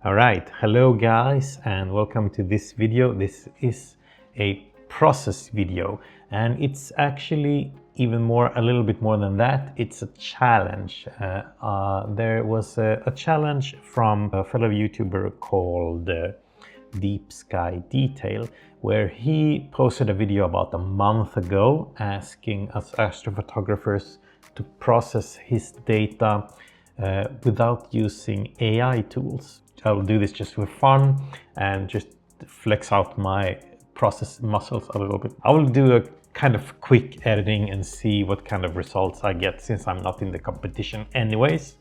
Alright, hello guys and welcome to this video. This is a process video and it's actually a little bit more than that. It's a challenge. There was a challenge from a fellow YouTuber called Deepskydetail, where he posted a video about a month ago asking us astrophotographers to process his data without using AI tools. I will do this just for fun and just flex out my process muscles a little bit. I will do a kind of quick editing and see what kind of results I get, since I'm not in the competition anyways.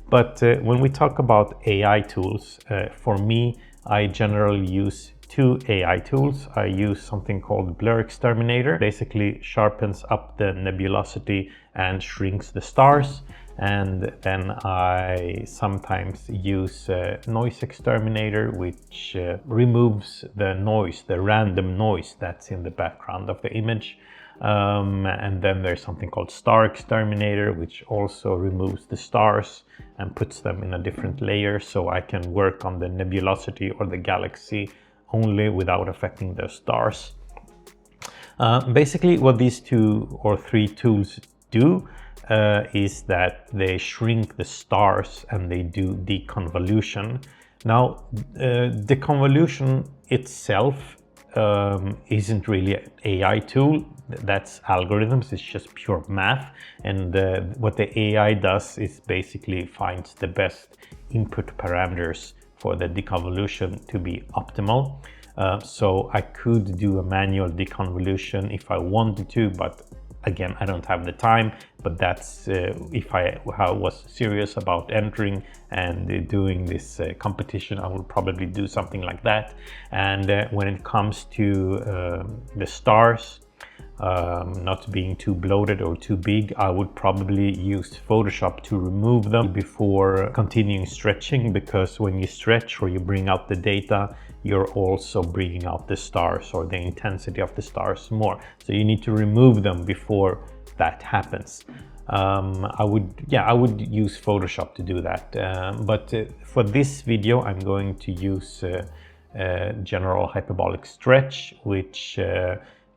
But when we talk about AI tools, for me, I generally use two AI tools. I use something called Blur Exterminator. Basically sharpens up the nebulosity and shrinks the stars. And then I sometimes use Noise Exterminator, which removes the noise, the random noise that's in the background of the image. And then there's something called Star Exterminator, which also removes the stars and puts them in a different layer, so I can work on the nebulosity or the galaxy only without affecting the stars. Basically what these two or three tools do is that they shrink the stars and they do deconvolution. Now, deconvolution itself isn't really an AI tool. That's algorithms, it's just pure math. And what the AI does is basically finds the best input parameters for the deconvolution to be optimal. So I could do a manual deconvolution if I wanted to, but again, I don't have the time. But that's if I was serious about entering and doing this competition, I will probably do something like that. And when it comes to the stars not being too bloated or too big, I would probably use Photoshop to remove them before continuing stretching, because when you stretch or you bring out the data, you're also bringing out the stars or the intensity of the stars more. So you need to remove them before that happens. I would use Photoshop to do that. But for this video, I'm going to use general hyperbolic stretch, which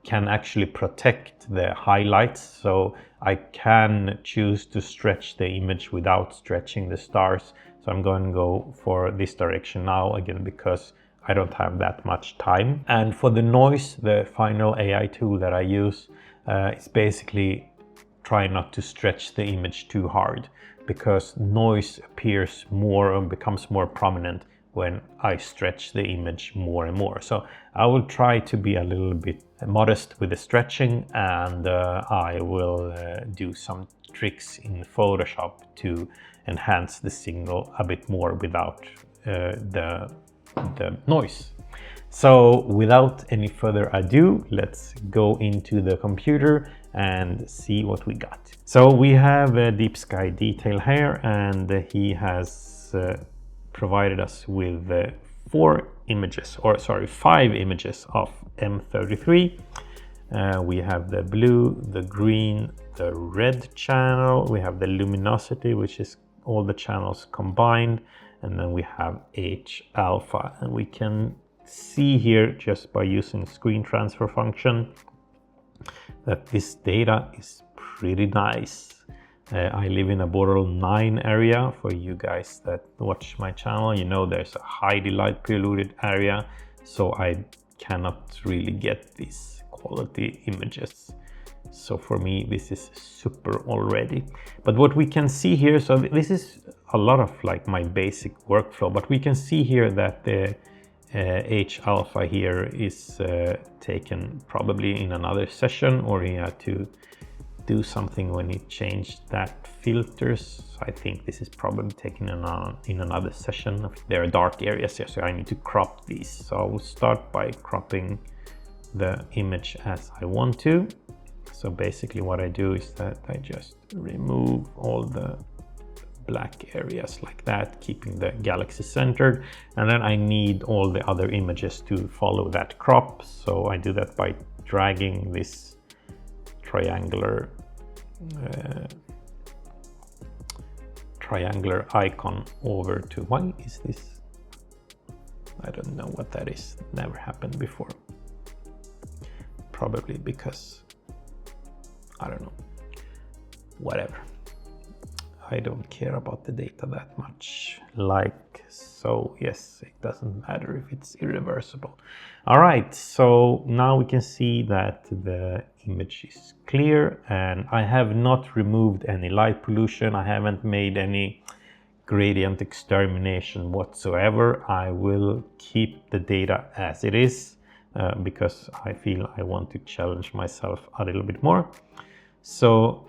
can actually protect the highlights. So I can choose to stretch the image without stretching the stars. So I'm going to go for this direction now, again, because I don't have that much time. And for the noise, the final AI tool that I use is basically try not to stretch the image too hard, because noise appears more and becomes more prominent when I stretch the image more and more. So I will try to be a little bit modest with the stretching, and I will do some tricks in Photoshop to enhance the signal a bit more without the noise. So without any further ado, let's go into the computer and see what we got. So we have Deepskydetail here, and he has provided us with 5 images of M33. We have the blue, the green, the red channel. We have the luminosity, which is all the channels combined. And then we have H alpha. And we can see here, just by using screen transfer function, that this data is pretty nice. I live in a border 9 area. For you guys that watch my channel, you know there's a highly light polluted area, so I cannot really get these quality images. So for me, this is super already. But what we can see here, so this is a lot of like my basic workflow, but we can see here that the H alpha here is taken probably in another session, or he had to do something when he changed that filters. I think this is probably taken in another session. There are dark areas here, so I need to crop these. So I will start by cropping the image as I want to. So basically what I do is that I just remove all the black areas like that, keeping the galaxy centered. And then I need all the other images to follow that crop. So I do that by dragging this triangular icon over to, why is this I don't know what that is. Never happened before. Probably because, I don't know, whatever. I don't care about the data that much. So yes, it doesn't matter if it's irreversible. All right, so now we can see that the image is clear, and I have not removed any light pollution. I haven't made any gradient extermination whatsoever. I will keep the data as it is because I feel I want to challenge myself a little bit more. So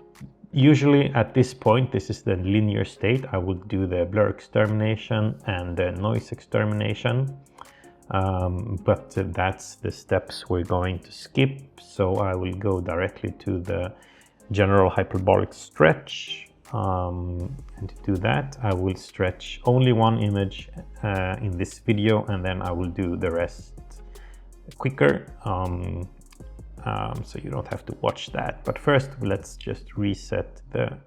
usually at this point, this is the linear state. I would do the blur extermination and the noise extermination, but that's the steps we're going to skip. So I will go directly to the general hyperbolic stretch. And to do that, I will stretch only one image in this video, and then I will do the rest quicker. So you don't have to watch that. But first, let's just reset the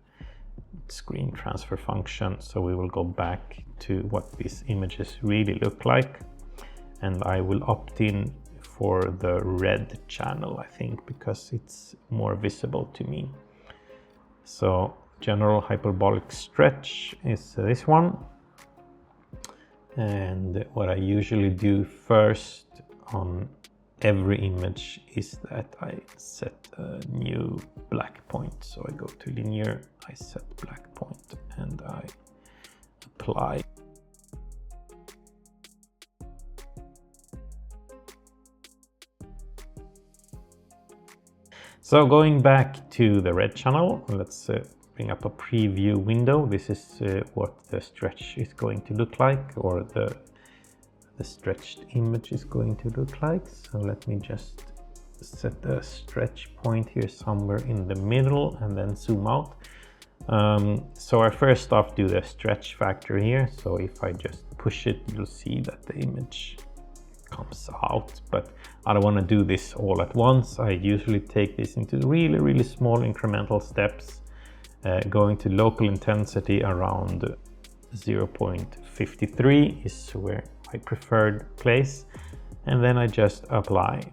screen transfer function. So we will go back to what these images really look like. And I will opt in for the red channel, I think, because it's more visible to me. So general hyperbolic stretch is this one. And what I usually do first on every image is that I set a new black point. So I go to linear, I set black point, and I apply. So going back to the red channel, let's bring up a preview window. This is what the stretch is going to look like, or the stretched image is going to look like. So let me just set a stretch point here somewhere in the middle and then zoom out. So I first off do the stretch factor here. So if I just push it, you'll see that the image comes out, but I don't want to do this all at once. I usually take this into really, really small incremental steps, going to local intensity around 0.53 is where my preferred place, and then I just apply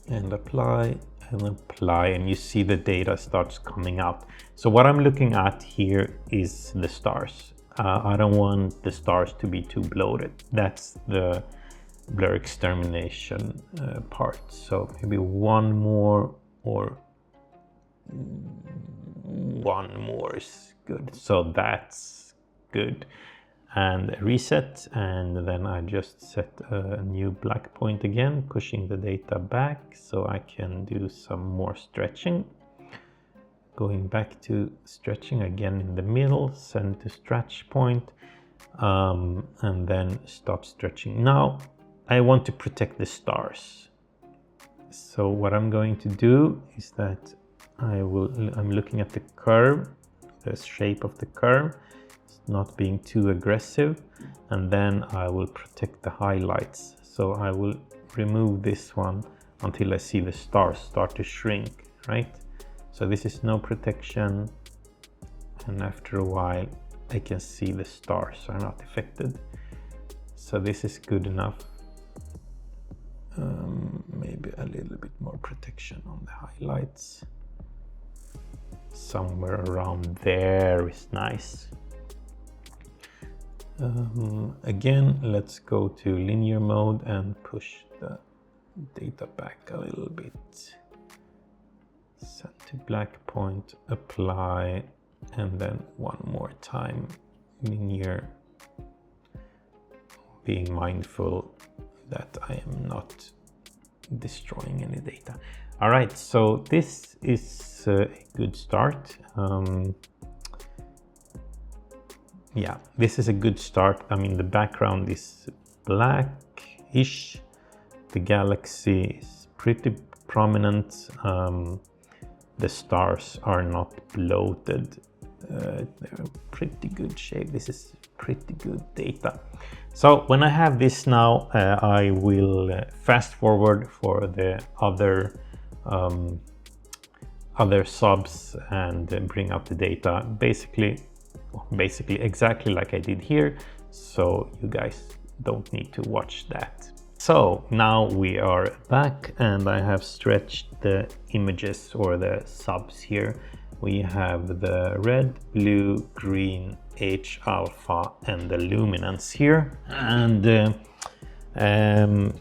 and apply and apply, and you see the data starts coming out. So what I'm looking at here is the stars. I don't want the stars to be too bloated. That's the blur extermination part. So maybe one more, or one more is good. So that's good. And reset, and then I just set a new black point again, pushing the data back so I can do some more stretching. Going back to stretching again in the middle, send to stretch point, and then stop stretching. Now I want to protect the stars. So what I'm going to do is that I'm looking at the curve, the shape of the curve, not being too aggressive, and then I will protect the highlights. So I will remove this one until I see the stars start to shrink, right? So this is no protection, and after a while I can see the stars are not affected. So this is good enough. Maybe a little bit more protection on the highlights. Somewhere around there is nice. Again, let's go to linear mode and push the data back a little bit. Set to black point, apply, and then one more time linear, being mindful that I am not destroying any data. All right, so this is a good start. Yeah, this is a good start. I mean, the background is black-ish. The galaxy is pretty prominent. The stars are not bloated. They're pretty good shape. This is pretty good data. So when I have this now, I will fast forward for the other subs and bring up the data basically exactly like I did here, so you guys don't need to watch that. So now we are back and I have stretched the images or the subs here. We have the red, blue, green, H alpha and the luminance here. And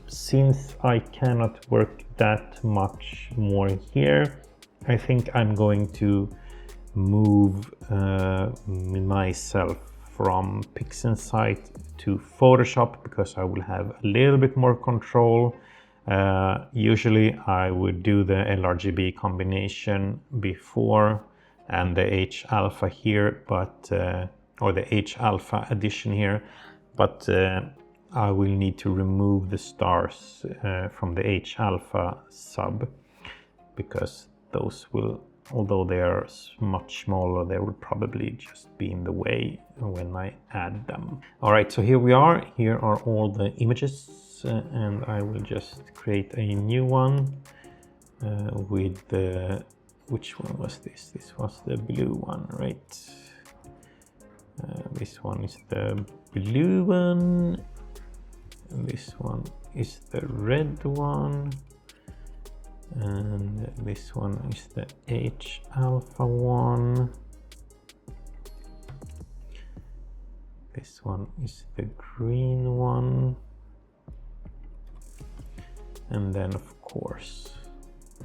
since I cannot work that much more here, I think I'm going to move myself from Pixinsight to Photoshop because I will have a little bit more control. Usually I would do the LRGB combination before and the H alpha here, but or the H alpha addition here, but I will need to remove the stars from the H alpha sub because those will, although they are much smaller, they will probably just be in the way when I add them. All right, so here we are. Here are all the images and I will just create a new one with the, which one was this? This was the blue one, right? This one is the blue one. And this one is the red one. And this one is the H alpha one. This one is the green one. And then of course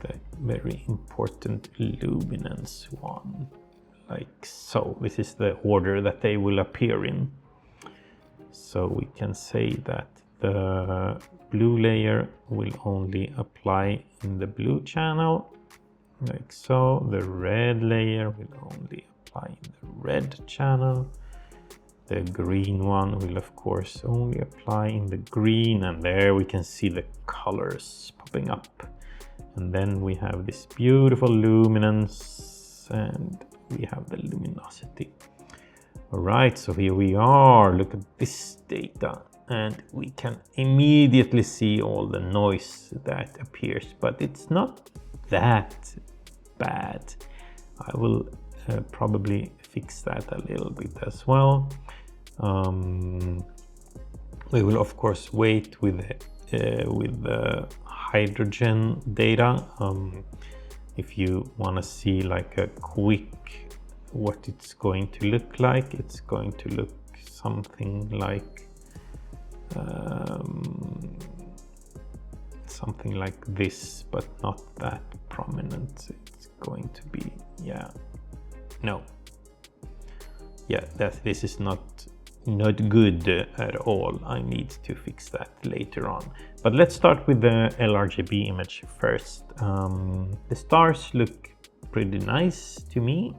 the very important luminance one, like so. This is the order that they will appear in. So we can say that the blue layer will only apply in the blue channel, like so. The red layer will only apply in the red channel. The green one will of course only apply in the green, and there we can see the colors popping up. And then we have this beautiful luminance and we have the luminosity. All right, so here we are. Look at this data. And we can immediately see all the noise that appears, but it's not that bad. I will probably fix that a little bit as well. We will of course wait with the hydrogen data. If you want to see like a quick what it's going to look like, it's going to look something like this, but not that prominent. It's going to be, this is not good at all. I need to fix that later on. But let's start with the LRGB image first. The stars look pretty nice to me.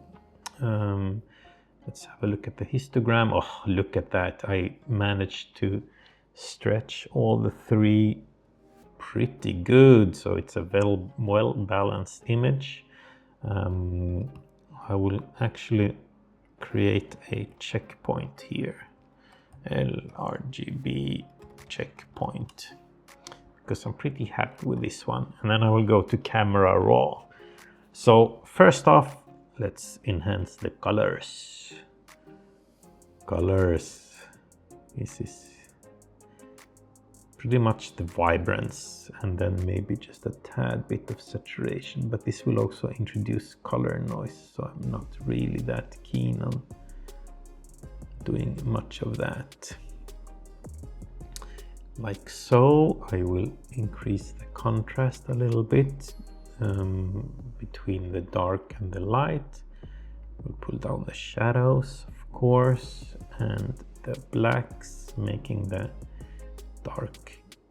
Let's have a look at the histogram. Oh, look at that. I managed to stretch all the three pretty good, so it's a well balanced image. I will actually create a checkpoint here, LRGB checkpoint, because I'm pretty happy with this one. And then I will go to camera raw. So first off, let's enhance the colors. This is pretty much the vibrance, and then maybe just a tad bit of saturation, but this will also introduce color noise, so I'm not really that keen on doing much of that. Like so. I will increase the contrast a little bit between the dark and the light. We'll pull down the shadows, of course, and the blacks, making the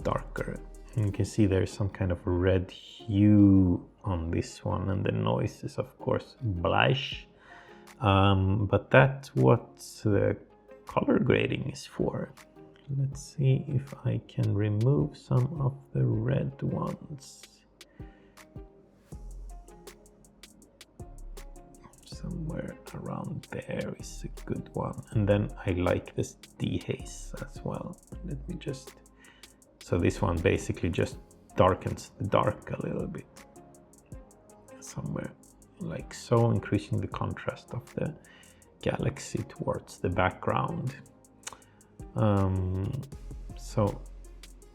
darker. And you can see there's some kind of red hue on this one, and the noise is of course blush, but that's what the color grading is for. Let's see if I can remove some of the red ones. Somewhere around there is a good one. And then I like this dehaze as well. Let me just, so this one basically just darkens the dark a little bit. Somewhere like so, increasing the contrast of the galaxy towards the background. So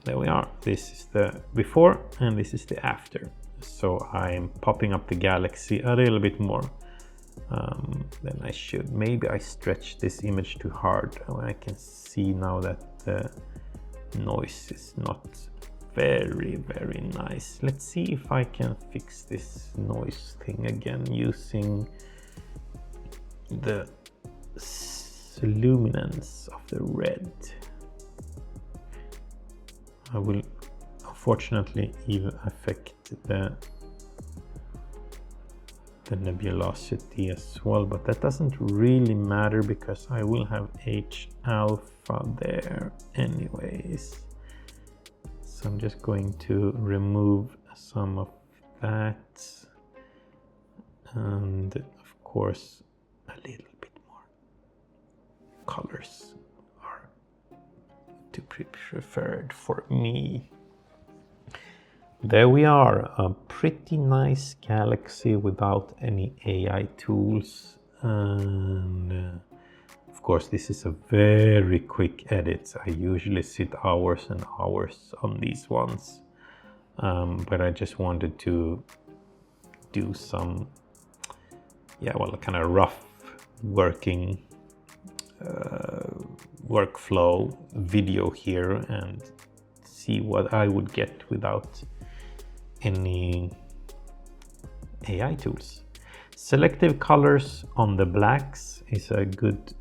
there we are. This is the before and this is the after. So I'm popping up the galaxy a little bit more than I should. Maybe I stretched this image too hard. I can see now that the noise is not very nice. Let's see if I can fix this noise thing again using the luminance of the red. I will unfortunately even affect the nebulosity as well, but that doesn't really matter because I will have H alpha there anyways. So I'm just going to remove some of that, and of course a little bit more colors are to be preferred for me. There we are, a pretty nice galaxy without any AI tools, and of course this is a very quick edit. I usually sit hours and hours on these ones, but I just wanted to do some, kind of rough working workflow video here and see what I would get without any AI tools. Selective colors on the blacks is a good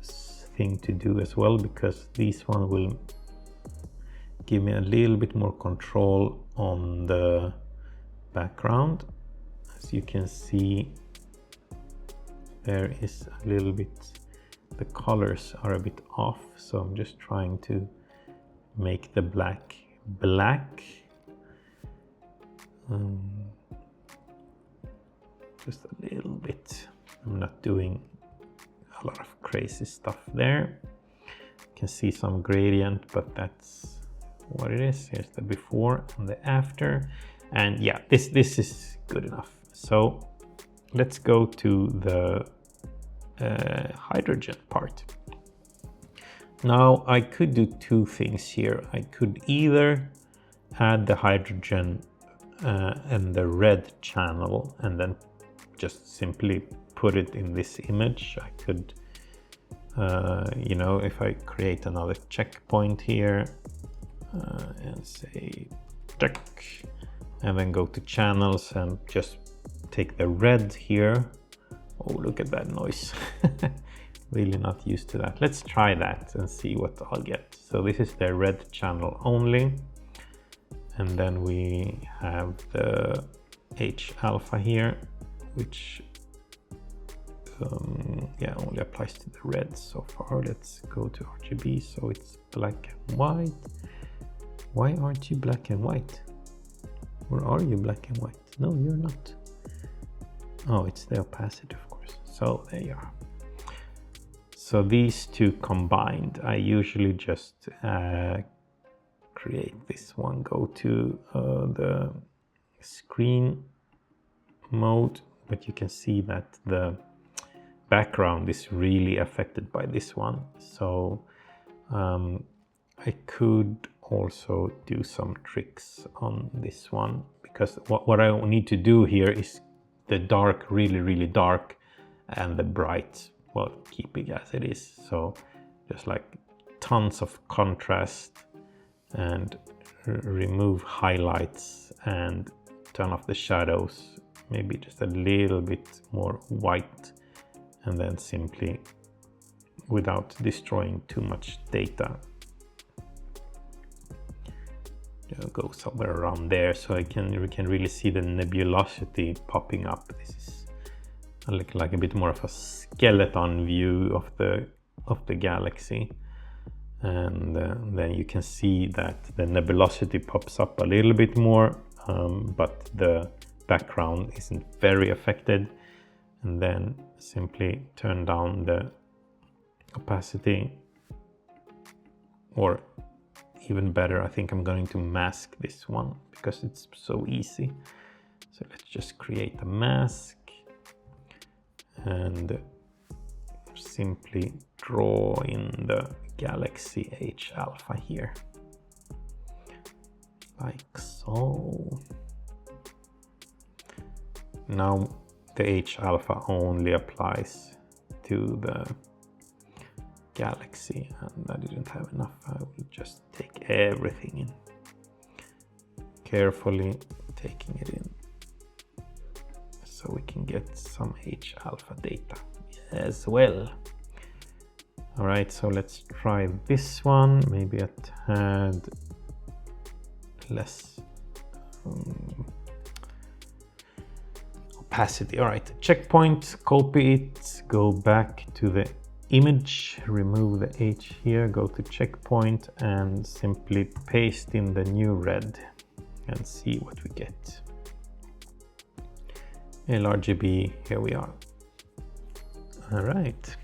thing to do as well, because this one will give me a little bit more control on the background. As you can see, there is a little bit, the colors are a bit off, so I'm just trying to make the black black. Just a little bit. I'm not doing a lot of crazy stuff there. You can see some gradient, but that's what it is. Here's the before and the after, and yeah, this is good enough. So let's go to the hydrogen part. Now I could do two things here. I could either add the hydrogen and the red channel and then just simply put it in this image. I could, if I create another checkpoint here and say check, and then go to channels and just take the red here. Oh, look at that noise. Really not used to that. Let's try that and see what I'll get. So this is the red channel only. And then we have the H alpha here, which only applies to the red so far. Let's go to RGB, so it's black and white. Why aren't you black and white? Or are you black and white? No, you're not. Oh, it's the opacity, of course. So there you are. So these two combined, I usually just create this one, go to the screen mode, but you can see that the background is really affected by this one. So I could also do some tricks on this one, because what I need to do here is the dark really dark and the bright, well, keeping as it is. So just like tons of contrast and remove highlights and turn off the shadows, maybe just a little bit more white, and then simply, without destroying too much data, go somewhere around there, so we can really see the nebulosity popping up. This is like a bit more of a skeleton view of the galaxy, and then you can see that the nebulosity pops up a little bit more, but the background isn't very affected. And then simply turn down the opacity, or even better, I think I'm going to mask this one because it's so easy. So let's just create a mask and simply draw in the galaxy H alpha here. like so. Now the H alpha only applies to the galaxy, and I didn't have enough. I will just take everything in, carefully taking it in, so we can get some H alpha data as well. All right, so let's try this one, maybe a tad less opacity. All right, checkpoint, copy it, go back to the image, remove the H here, go to checkpoint and simply paste in the new red and see what we get. LRGB, here we are. All right.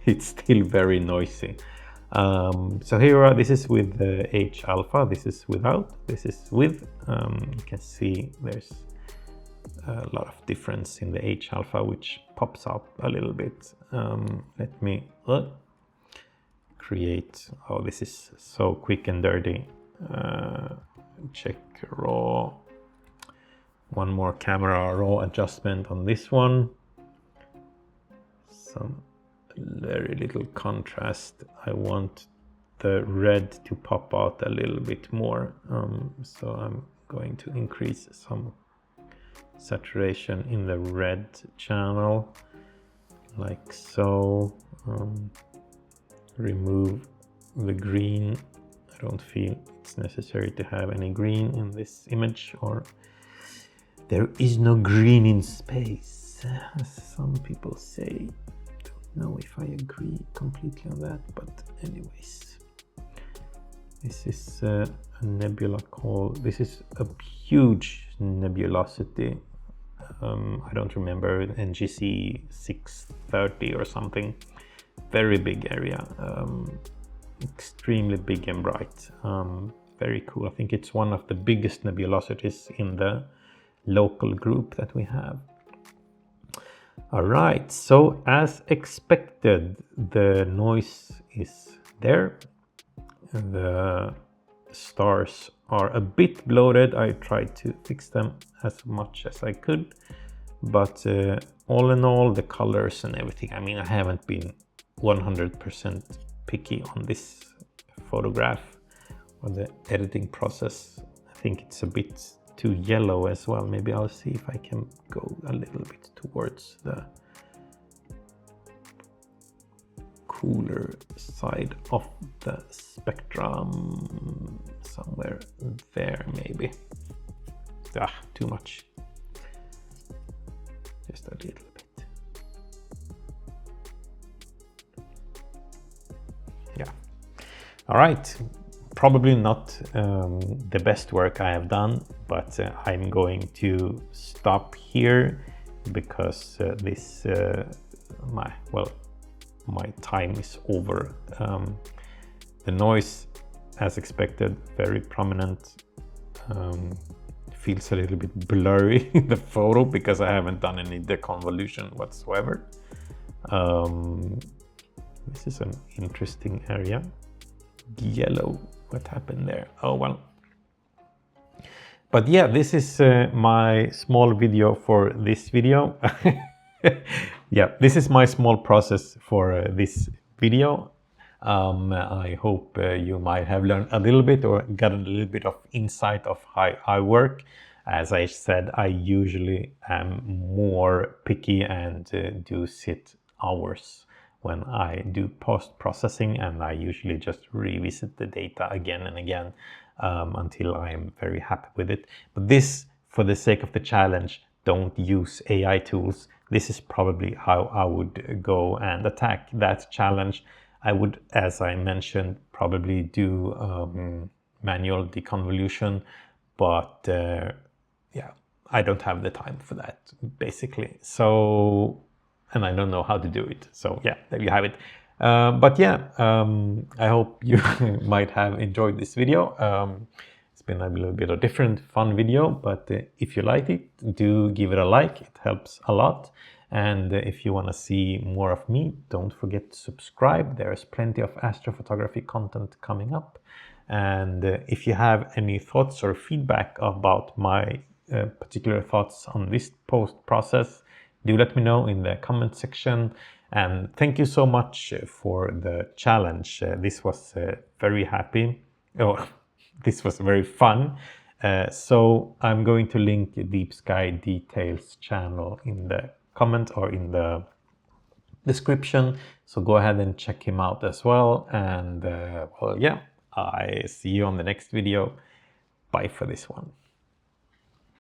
It's still very noisy. So here are, this is with the H alpha, this is without, this is with. You can see there's a lot of difference in the H alpha, which pops up a little bit. Let me create, oh, this is so quick and dirty. Check raw, one more camera raw adjustment on this one. Some very little contrast. I want the red to pop out a little bit more, so I'm going to increase some saturation in the red channel, like so. Remove the green. I don't feel it's necessary to have any green in this image, or there is no green in space, as some people say. Don't know if I agree completely on that, but anyways, this is a nebula called, this is a huge nebulosity. I don't remember, NGC 630 or something. Very big area, extremely big and bright. Very cool. I think it's one of the biggest nebulosities in the local group that we have. All right, so as expected, the noise is there. The stars are a bit bloated. I tried to fix them as much as I could, but all in all, the colors and everything, I mean, I haven't been 100% picky on this photograph or the editing process. I think it's a bit too yellow as well. Maybe I'll see if I can go a little bit towards the cooler side of the spectrum, somewhere there maybe. Too much. Just a little bit. Yeah. All right. Probably not the best work I have done, but I'm going to stop here because my time is over. The noise, as expected, very prominent. Feels a little bit blurry in the photo because I haven't done any deconvolution whatsoever. This is an interesting area. Yellow, what happened there? Oh well. But yeah, this is my small video for this video. Yeah, this is my small process for this video. I hope you might have learned a little bit or gotten a little bit of insight of how I work. As I said, I usually am more picky and do sit hours when I do post-processing, and I usually just revisit the data again and again until I am very happy with it. But this, for the sake of the challenge, don't use AI tools. This is probably how I would go and attack that challenge. I would, as I mentioned, probably do manual deconvolution, but yeah, I don't have the time for that, basically. So, and I don't know how to do it. So yeah, there you have it. But yeah, I hope you might have enjoyed this video. It's been a little bit of different fun video, but if you liked it, do give it a like. It helps a lot. And if you want to see more of me, don't forget to subscribe. There's plenty of astrophotography content coming up. And if you have any thoughts or feedback about my particular thoughts on this post process, do let me know in the comment section. And thank you so much for the challenge. This was very happy. Oh, this was very fun. So I'm going to link Deepskydetail's channel in the comment or in the description. So go ahead and check him out as well. And well, yeah, I see you on the next video. Bye for this one.